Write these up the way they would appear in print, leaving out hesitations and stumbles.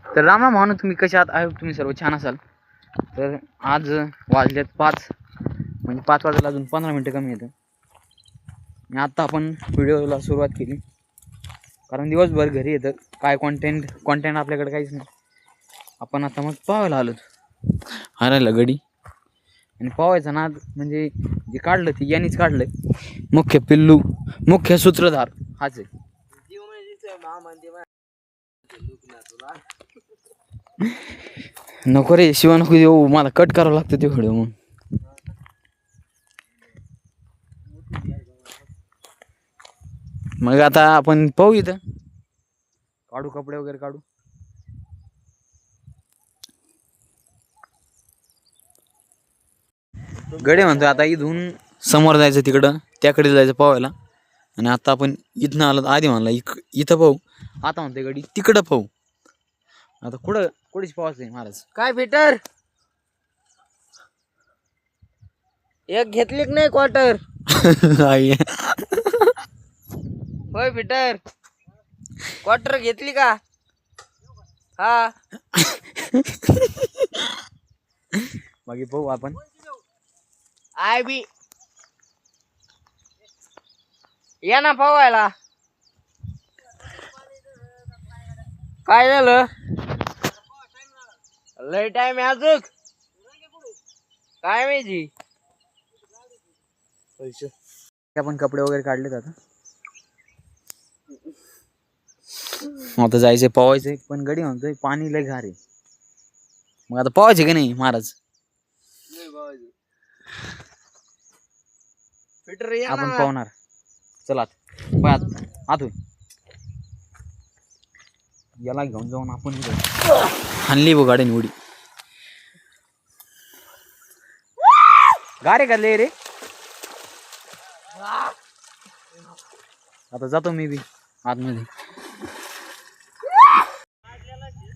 तर राम राम भावना, तुम्ही कशा आहात? आहे तुम्ही सर्व छान असाल. तर आज वाजलेत 5, म्हणजे 5 वाजायला अजून 15 मिनटं कमी येतं. आणि आत्ता आपण व्हिडिओला सुरुवात केली, कारण दिवसभर घरी येतं काय कॉन्टेंट आपल्याकडे काहीच नाही. आपण आता मग पाहायला आलो हारायला गडी. आणि पावायचा नाद म्हणजे जे काढलं ते यानीच काढलंय. मुख्य पिल्लू, मुख्य सूत्रधार हाच आहे. नको रे शिवा, नको देऊ, मला कट करावं लागतं ते व्हिडिओ. मग आता आपण पाहू, इथं काढू कपडे वगैरे काढू. गडे म्हणतोय आता इथून समोर जायचं, तिकडं त्याकडे जायचं पाहायला. आणि आता आपण इथनं आलो, आधी म्हणला इथं पाहू, आता म्हणतोय गडी तिकडं पाहू. आता कुठेच पाहायचं आहे महाराज. काय पीटर, एक घेतली की नाही क्वार्टर? होय पीटर, क्वार्टर घेतली का? हा बाकी पाहू आपण. आय बी या ना पवायला. काय झालं? लय टाइम आहे अजून, काय माहिती. आपण कपडे वगैरे काढलेत आता. आता जायचंय पवायचंय, पण गडी म्हणतोय पाणी लय घार आहे. मग आता पवायचे की नाही महाराज? पीटर या आपण ना. पावणार. चला आतोय याला घेऊन जाऊन आपण हाणली बघ गाडी उडी. गाडी काढले रे. आता जातो मी बी आतमध्ये.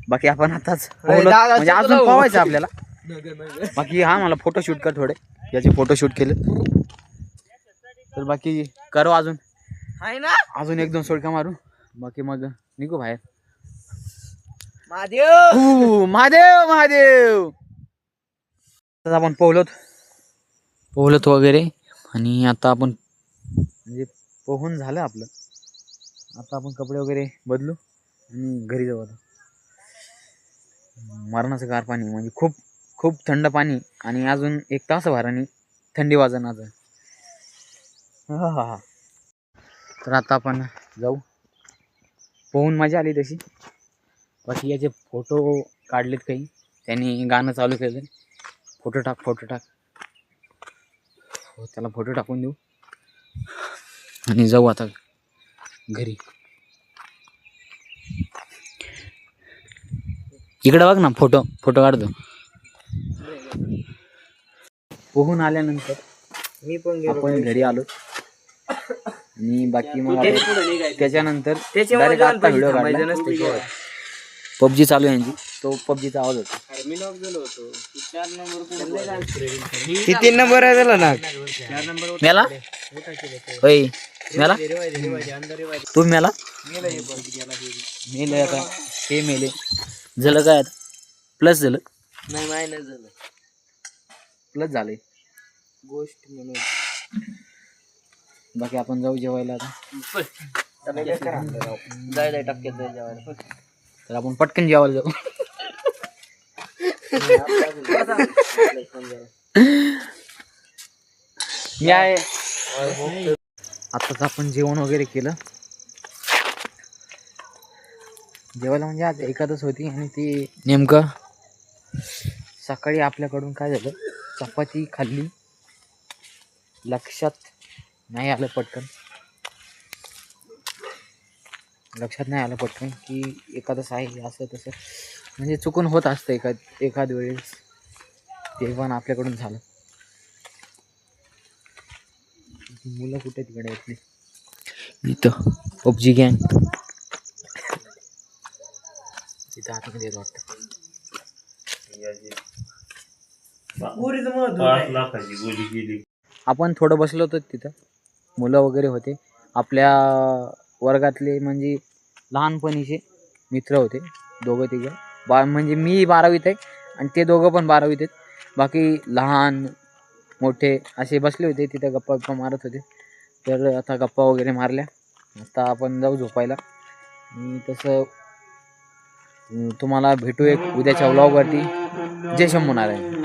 बाकी आपण आताच पोहलो, म्हणजे अजून पोहायचं आपल्याला. बाकी हा मला फोटो शूट कर थोडे, याचे फोटो शूट केले. तर बाकी करू अजून आहे ना, अजून 1-2 सोडका मारू, बाकी मग निघू बाहेर. महादेव महादेव महादेव. तर आपण पोहलोत वगैरे. आणि आता आपण म्हणजे पोहून झालं आपलं. आता आपण कपडे वगैरे बदलू आणि घरी जाऊ. आता मरणाचं गार पाणी, म्हणजे खूप खूप थंड पाणी. आणि अजून 1 तासाभराने थंडी वाजन आज. हा. तर आता आपण जाऊ. पोहून मजा आली तशी. बाकी याचे फोटो काढलेत काही, त्यांनी गाणं चालू केलं, फोटो टाक. त्याला फोटो टाकून देऊ आणि जाऊ आता घरी. इकडे बघ ना, फोटो काढतो. पोहून आल्यानंतर मी पण आपण घरी आलो. आणि बाकी मग त्याच्यानंतर व्हिडिओ काढला. पबजी चालू आहे यांची, तो पबजीचा आवाज होता. ही 3 नंबर आहे त्याला ना. मेला होय, मेला तू मेला. मेले आता हे मेले. झालं काय आता? प्लस झालं? नाही मायनस झालं. प्लस झाले गोष्ट म्हणून. बाकी आपण जाऊ जेवायला आता. जाय टक्क्यात जाय जेवायला. तर आपण पटकन जेवायला जाऊ. मी आहे. आताच आपण जेवण वगैरे केलं. जेवायला म्हणजे आज एकादश होती, आणि ती नेमकं सकाळी आपल्याकडून काय झालं, चपाती खाल्ली. लक्षात नाही आलं पटकन की एकादश आहे, असं तसं म्हणजे चुकून होत असतं एखाद वेळेस. ते पण आपल्याकडून झालं. मुलं कुठे तिकडे येतली इथं पबजी गँग तिथं आतमध्ये येत वाटतं. आपण थोडं बसलो होतो तिथं, मुलं वगैरे होते आपल्या वर्गातले, म्हणजे लहानपणीचे मित्र होते 2-3. म्हणजे मी 12वीत आहे आणि ते दोघं पण 12वीत आहेत. बाकी लहान मोठे असे बसले होते तिथं, गप्पा गप्पा मारत होते. तर आता गप्पा वगैरे मारल्या, आता आपण जाऊ झोपायला. आणि तसं तुम्हाला भेटू एक उद्याच्या व्लॉगवरती. जय शंभू नारायण.